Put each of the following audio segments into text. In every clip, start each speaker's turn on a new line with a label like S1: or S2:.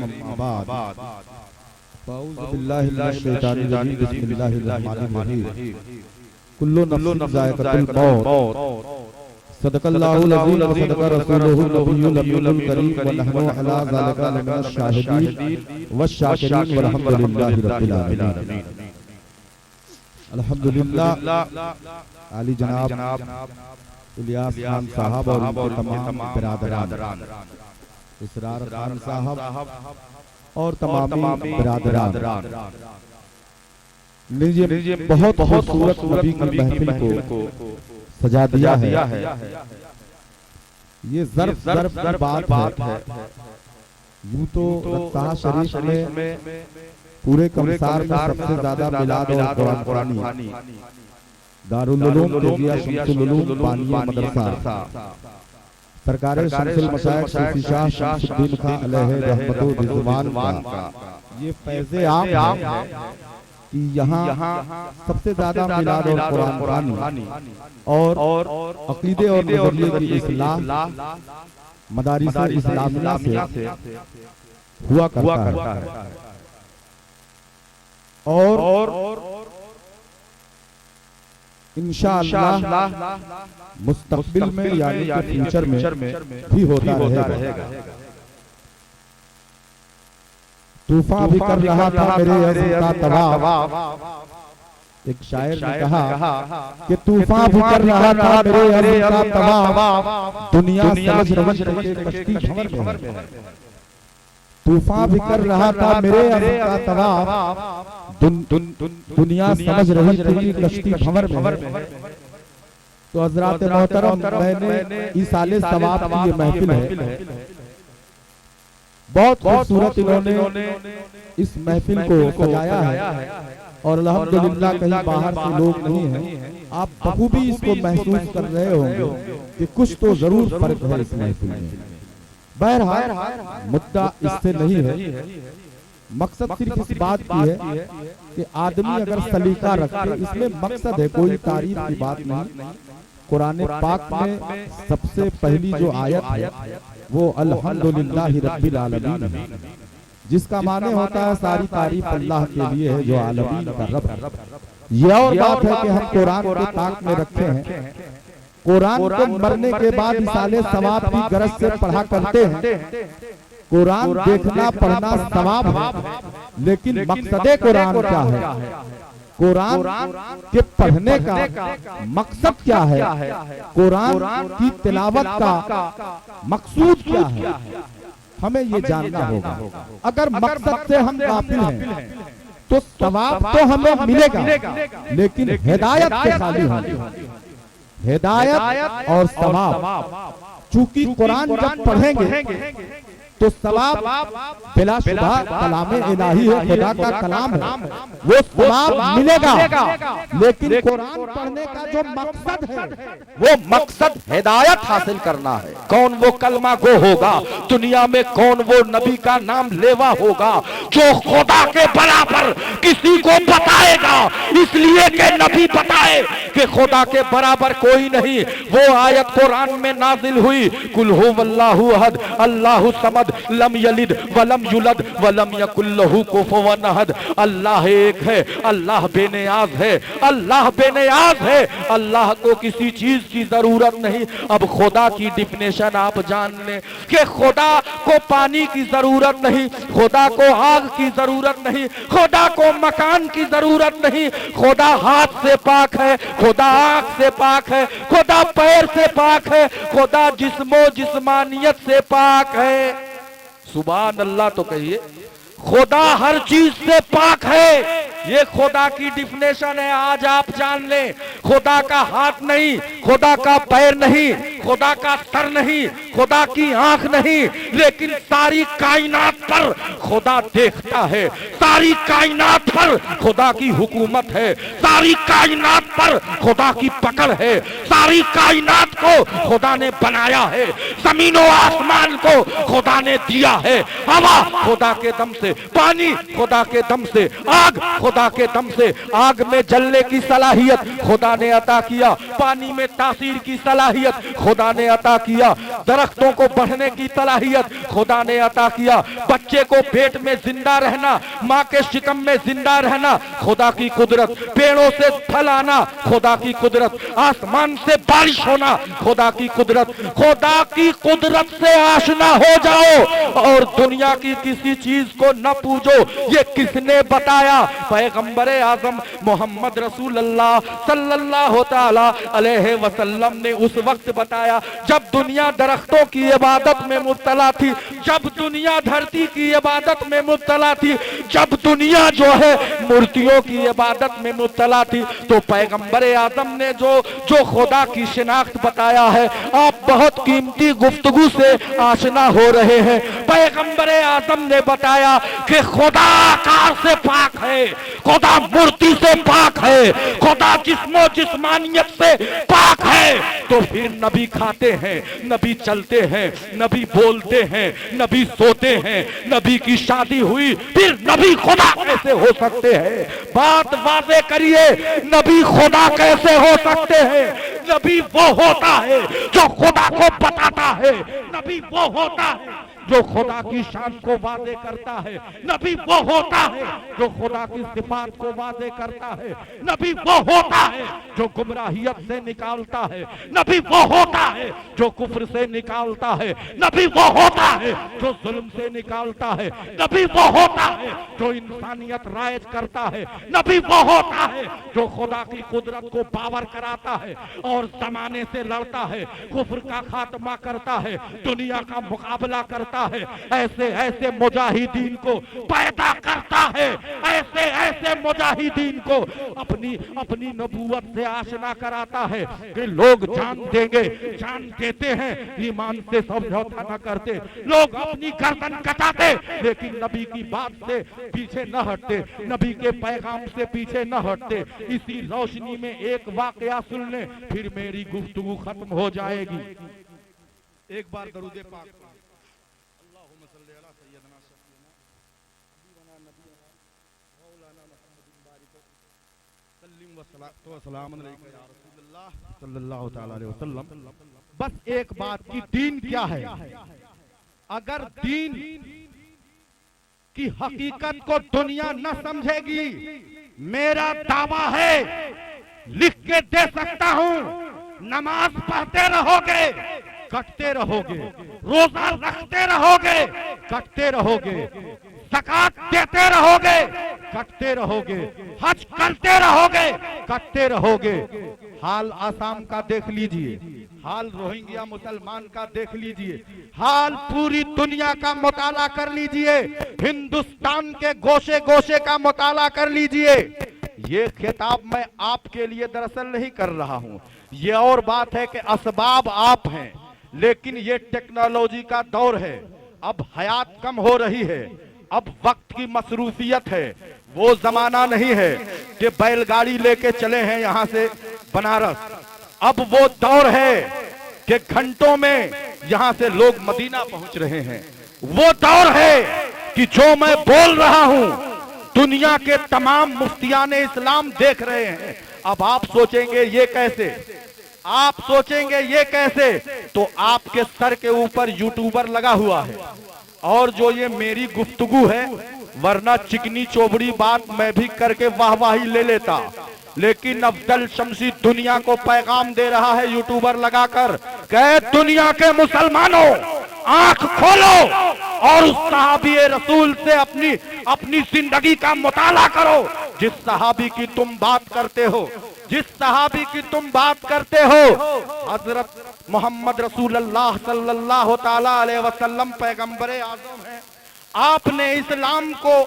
S1: अम्मा बाद फ़अऊज़ु बिल्लाहि मिनश शैतानिर रजीम बिस्मिल्लाहिर रहमानिर रहीम कुल्लु नफ्सिन ज़ाइक़तुल मौत सदक़ल्लाहुल अज़ीम व सदक़ रसूलुहुन नबियुल अमीनुल करीम व नहनु अला ज़ालिका लमिनश शाहिदीन वश्शाकिरीन वल्हम्दुलिल्लाहि रब्बिल आलमीन। अल्हम्दुलिल्लाह आली जनाब इलियास खान साहब और उनके तमाम बिरादरान, इसरार खान साहब और तमाम बिरादरान ने बहुत खूबसूरत नबी की महफिल को सजा दिया है। ये ज़र्फ की बात है। यूं तो रत्ताह शरीफ में पूरे कमसार में सबसे ज्यादा मिलाद और कुरानी दारुल उलूम तेजिया शम्सुल उलूम बानिया मदरसा सरकारे शम्सुल मशाइख सूफी शाह शम्सुद्दीन खां अलैहि रहमतुर रिज़वान का ये फैज़े आम है कि यहाँ सबसे ज्यादा मिलाद और कुरानी और अकीदे और नज़रिए की इस्लाह मदारिस इस्लामिया से हुआ करता है। और इंशाअल्लाह मुस्तक़बिल में यानी कि फ्यूचर में भी होता रहेगा। तूफान भी कर रहा था मेरे अज़्म का तवाफ। एक शायर ने कहा कि तूफान भी कर रहा था मेरे अज़्म का तवाफ, दुनिया समझ रही थी कश्ती भंवर में है। तूफान भी कर रहा था मेरे अज़्म का तवाफ, दुनिया समझ रही थी कश्ती भंवर में है। तो हज़रात मोहतरम, मैंने इसाले सवाब की ये महफिल है, बहुत खूबसूरत इन्होंने इस महफिल को सजाया है और अल्हम्दुलिल्लाह कहीं बाहर से लोग नहीं हैं, आप बखूबी इसको महसूस कर रहे होंगे कि कुछ तो जरूर फर्क है इस महफिल में। बहरहाल मुद्दा इससे नहीं है, मकसद सिर्फ इस बात की है कि आदमी अगर सलीका रखे, इसमें मकसद है, कोई तारीफ की बात नहीं। कुरान पाक में सबसे पहली जो आयत है वो अल्हम्दुलिल्लाहि रब्बिल आलमीन है, जिसका माने होता है सारी तारीफ अल्लाह के लिए है जो आलमीन का रब है। ये और बात है कि हम कुरान के ताक में रखे हैं, कुरान को मरने के बाद इसाले सवाब की गरज से पढ़ा करते हैं। कुरान देखना पढ़ना सवाब है, लेकिन मकसद कुरान क्या है, कुरान के पढ़ने का मकसद क्या है, कुरान की तिलावत का मकसूद क्या है, हमें ये जानना होगा। अगर मकसद से हम गाफिल हैं तो सवाब तो हमें मिलेगा, लेकिन हिदायत से खाली होंगे। हिदायत और सवाब, चूंकि कुरान जब पढ़ेंगे तो सवाब बिलाशुबा कलाम इलाही है, खुदा का कलाम है, वो सवाब मिलेगा। लेकिन कुरान पढ़ने का जो मकसद है वो मकसद हिदायत हासिल करना है। कौन वो कलमा गो होगा दुनिया में, कौन वो नबी का नाम लेवा होगा जो खुदा के बराबर किसी को बताएगा, इसलिए कि नबी बताए कि खुदा के बराबर कोई नहीं। वो आयत कुरान में नाजिल हुई, कुल हुवल्लाहु अहद अल्लाहु समद लम यलिद वलम युलद वलम यकुल लहू कुफुवन अहद। अल्लाह एक है, अल्लाह बेनियाज है, अल्लाह बेनियाज है, अल्लाह को किसी चीज की जरूरत नहीं। अब खुदा की डिफिनेशन आप जान लें कि खुदा को पानी की जरूरत नहीं, खुदा को आग की जरूरत नहीं, खुदा को मकान की जरूरत नहीं। खुदा हाथ से पाक है, खुदा आंख से पाक है, खुदा पैर से पाक है, खुदा जिस्मो जिस्मानियत से पाक है। सुभान अल्लाह तो कहिए, खुदा हर चीज से पाक है। ये खुदा की डिफिनेशन है, आज आप जान लें। खुदा का हाथ नहीं, खुदा का पैर नहीं, खुदा का सर नहीं, खुदा की आंख नहीं, लेकिन सारी कायनात पर खुदा देखता है, सारी कायनात पर खुदा की हुकूमत है, सारी कायनात पर खुदा की पकड़ है, सारी कायनात को खुदा ने बनाया है, जमीन और आसमान को खुदा ने दिया है, हवा खुदा के दम से, पानी खुदा के दम से, आग खुदा के दम से। आग में जलने की सलाहियत खुदा
S2: खुदा ने अता किया। पानी में तासीर की सलाहियत खुदा ने अता किया। दरख्तों को बढ़ने की सलाहियत खुदा ने अता किया। बच्चे को पेट में जिंदा रहना, माँ के शिकम में जिंदा रहना खुदा की कुदरत। पेड़ों से फल आना खुदा की कुदरत। आसमान से बारिश होना खुदा की कुदरत। खुदा की कुदरत से आशना हो जाओ और दुनिया की किसी चीज को न पूजो। ये किसने बताया? पैगंबरे आजम मोहम्मद रसूलुल्लाह सल्लल्लाहु ताला अलैहि वसल्लम ने उस वक्त बताया जब दुनिया दरख्तों की इबादत में मुब्तला थी, जब दुनिया धरती की इबादत में मुब्तला थी, जब दुनिया जो है मूर्तियों की इबादत में मुब्तला थी, तो पैगंबरे आजम ने जो खुदा की शिनाख्त बताया है। आप बहुत कीमती गुफ्तगू से आशना हो रहे हैं। पैगंबरे आजम ने बताया कि खुदा आकार से पाक है, खुदा मूर्ति से पाक है, खुदा जिस्मो जिस्मानियत से पाक है। तो फिर नबी खाते हैं, नबी चलते हैं, नबी बोलते हैं, नबी सोते हैं, नबी की शादी हुई, फिर नबी खुदा कैसे हो सकते हैं? बात वाज़े करिए, नबी खुदा कैसे हो सकते हैं? नबी वो होता है जो खुदा को बताता है। नबी वो होता है जो खुदा की शान को वादे करता है। नबी वो होता है जो खुदा की सिफात को वादे करता है। नबी वो होता है जो गुमराहियत से निकालता है। नबी वो होता है जो कुफ्र से निकालता है। नबी वो होता है जो जुल्म से निकालता है। नबी वो होता है जो इंसानियत राइज करता है। नबी वो होता है जो खुदा की कुदरत को पावर कराता है और जमाने से लड़ता है, कुफ्र का खात्मा करता है, दुनिया का मुकाबला करता है। ऐसे ऐसे मुजाहिदीन को पैदा करता है, ऐसे ऐसे मुजाहिदीन को अपनी नबूवत से आशना कराता है कि लोग जान देंगे, जान देते हैं, ईमान से समझौता न करते। लोग अपनी गर्दन कटाते लेकिन नबी की बात से पीछे न हटते, नबी के पैगाम से पीछे न हटते। इसी रोशनी में एक वाकया सुन ले, फिर मेरी गुफ्तगू खत्म हो जाएगी। एक बार दरूद पाक बस एक बात की, दीन क्या है? अगर दीन की हकीकत को दुनिया न समझेगी, मेरा दावा है, लिख के दे सकता हूं, नमाज पढ़ते रहोगे कटते रहोगे, रोजा रखते रहोगे कटते रहोगे, ज़कात देते रहोगे कटते रहोगे, हज करते रहोगे कटते रहोगे। हाल आसाम का देख लीजिए, हाल रोहिंग्या मुसलमान का देख लीजिए, हाल पूरी दुनिया का मुताला कर लीजिए, हिंदुस्तान के गोशे गोशे का मुताला कर लीजिए। ये खिताब मैं आपके लिए दरअसल नहीं कर रहा हूं। ये और बात है कि असबाब आप हैं, लेकिन ये टेक्नोलॉजी का दौर है। अब हयात कम हो रही है, अब वक्त की मसरूफियत है। वो जमाना नहीं है कि बैलगाड़ी लेके चले हैं यहां से बनारस। अब वो दौर है कि घंटों में यहां से लोग मदीना पहुंच रहे हैं। वो दौर है कि जो मैं बोल रहा हूं दुनिया के तमाम मुफ्तियाने इस्लाम देख रहे हैं। अब आप सोचेंगे ये कैसे, आप सोचेंगे ये कैसे, तो आपके सर के ऊपर यूट्यूबर लगा हुआ है और जो ये मेरी गुफ्तगू है, वरना चिकनी चोबड़ी बात मैं भी करके वाहवाही ले लेता, लेकिन अफजल शमसी दुनिया को पैगाम दे रहा है यूट्यूबर लगाकर, कहे दुनिया के मुसलमानों आंख खोलो और उस सहाबी रसूल से अपनी जिंदगी का मुताला करो जिस सहाबी की तुम बात करते हो, जिस सहाबी की तुम बात करते हो। हजरत मोहम्मद रसूलुल्लाह सल्लल्लाहु ताला अलैहि वसल्लम पैगंबरे आज़म हैं। आपने इस्लाम को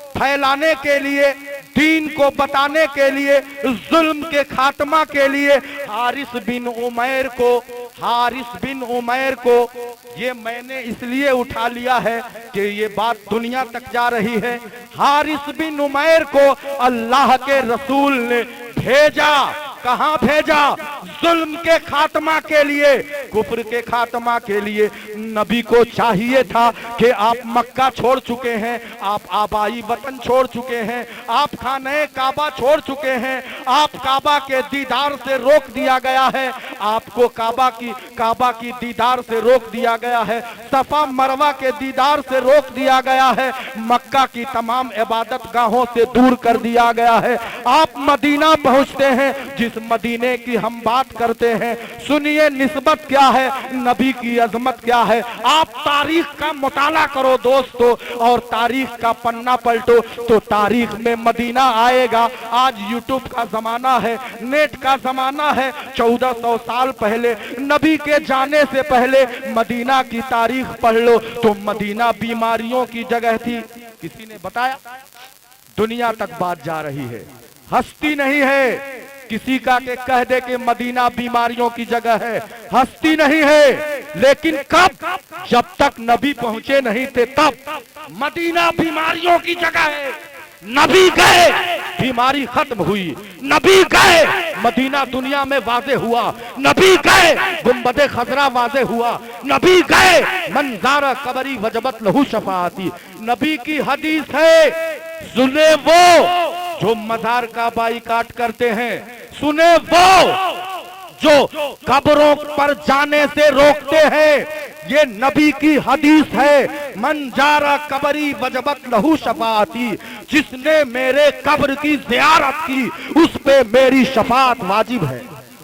S2: फैलाने के लिए, दीन को बताने के लिए, जुल्म के खात्मा के लिए हारिस बिन उमैर को ये मैंने इसलिए उठा लिया है कि ये बात दुनिया तक जा रही है। हारिस बिन उमैर को अल्लाह के रसूल ने भेजा, कहां भेजा? जुल्म के खात्मा के लिए, कुफ्र के खात्मा के लिए नबी को चाहिए था कि आप मक्का छोड़ चुके हैं, आप आबाई वतन छोड़ चुके हैं, आप खाने काबा छोड़ चुके हैं, आप काबा के दीदार से रोक दिया गया है, आपको काबा की दीदार से रोक दिया गया है, सफा मरवा के दीदार से रोक दिया गया है, मक्का की तमाम इबादत गाहों से दूर कर दिया गया है। आप मदीना पहुंचते हैं, जिस मदीने की हम बात करते हैं, सुनिए निस्बत क्या है, नबी की अजमत क्या है। आप तारीख का मुताला करो दोस्तों, और तारीख का पन्ना पलटो तो तारीख में मदीना आएगा। आज यूट्यूब का जमाना है, नेट का जमाना है। 1400 साल पहले नबी के जाने से पहले मदीना की तारीख पढ़ लो तो मदीना बीमारियों की जगह थी। किसी ने बताया? दुनिया तक बात जा रही है, हस्ती नहीं है किसी का के कह दे कि मदीना बीमारियों की जगह है, हस्ती नहीं है। लेकिन कब? जब तक नबी पहुंचे नहीं थे तब मदीना बीमारियों की जगह है। नबी गए, बीमारी खत्म हुई। नबी गए, मदीना दुनिया में वाज़े हुआ। नबी गए, गुंबदे खजरा वाज़े हुआ। नबी गए, मंजारा कबरी वजबत लहू शफाअती। नबी की हदीस है, सुने वो जो मजार का बाइकाट करते हैं, सुने वो जो कब्रों पर जाने से रोकते हैं। ये नबी की हदीस है, मन जारा कबरी वजबत लहू शफाअती। जिसने मेरे कब्र की ज़ियारत की उस पे मेरी शफाअत वाजिब है,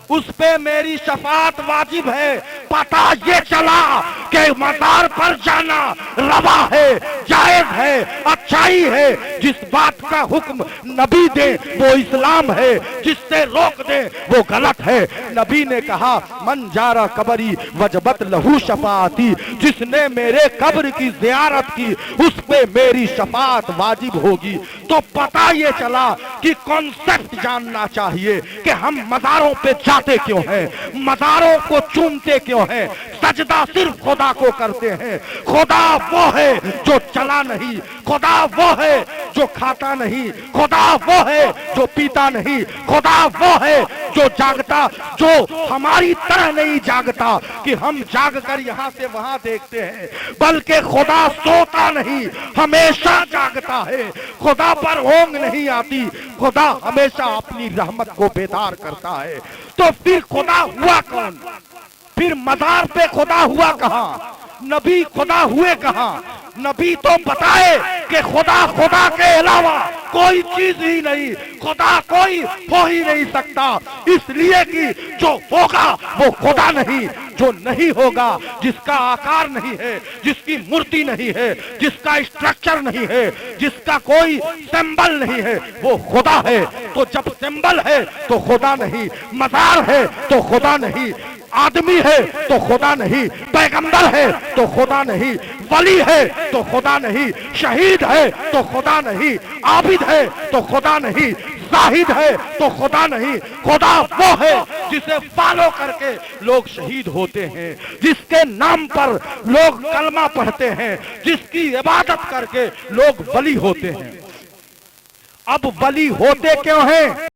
S2: उस पे मेरी शफाअत वाजिब है। पता ये चला कि मज़ार पर जाना रवा है, जायज है, अच्छाई है। जिस बात का हुक्म नबी दे वो इस्लाम है, जिससे रोक दे वो गलत है। नबी ने कहा, मन जारा कबरी वजबत लहू शफाअती। जिसने मेरे कब्र की ज़ियारत की उस पे मेरी शफाअत वाजिब होगी। तो पता ये चला कि कॉन्सेप्ट जानना चाहिए कि हम मज़ारों पे जाते क्यों हैं, मज़ारों को चूमते क्यों हैं, सजदा सिर्फ खुदा को करते हैं। खुदा वो है जो चला नहीं, खुदा वो है जो खाता नहीं, खुदा वो है जो पीता नहीं, खुदा वो है जो जागता, जो हमारी तरह नहीं जागता कि हम जाग कर यहाँ से वहां देखते हैं, बल्कि खुदा सोता नहीं, हमेशा जागता है। खुदा पर ऊंघ नहीं आती, खुदा हमेशा अपनी रहमत को बेदार करता है। तो फिर खुदा हुआ कौन? फिर मज़ार पे खुदा हुआ कहाँ? नबी खुदा हुए कहाँ? नबी तो बताए कि खुदा के अलावा कोई चीज ही नहीं, खुदा कोई हो ही नहीं सकता। इसलिए कि जो होगा वो खुदा नहीं, जो नहीं होगा, जिसका आकार नहीं है, जिसकी मूर्ति नहीं है, जिसका स्ट्रक्चर नहीं है, जिसका कोई सिंबल नहीं है, वो खुदा है। तो जब सिंबल है तो खुदा नहीं, मज़ार है तो खुदा नहीं, आदमी है तो खुदा नहीं, पैगंबर है तो खुदा नहीं, वली है तो खुदा नहीं, शहीद है तो खुदा नहीं, आबिद है तो खुदा नहीं, जाहिद है तो खुदा नहीं। खुदा वो है जिसे फॉलो करके लोग शहीद होते हैं, जिसके नाम पर लोग कलमा पढ़ते हैं, जिसकी इबादत करके लोग वली होते हैं। अब वली होते क्यों हैं?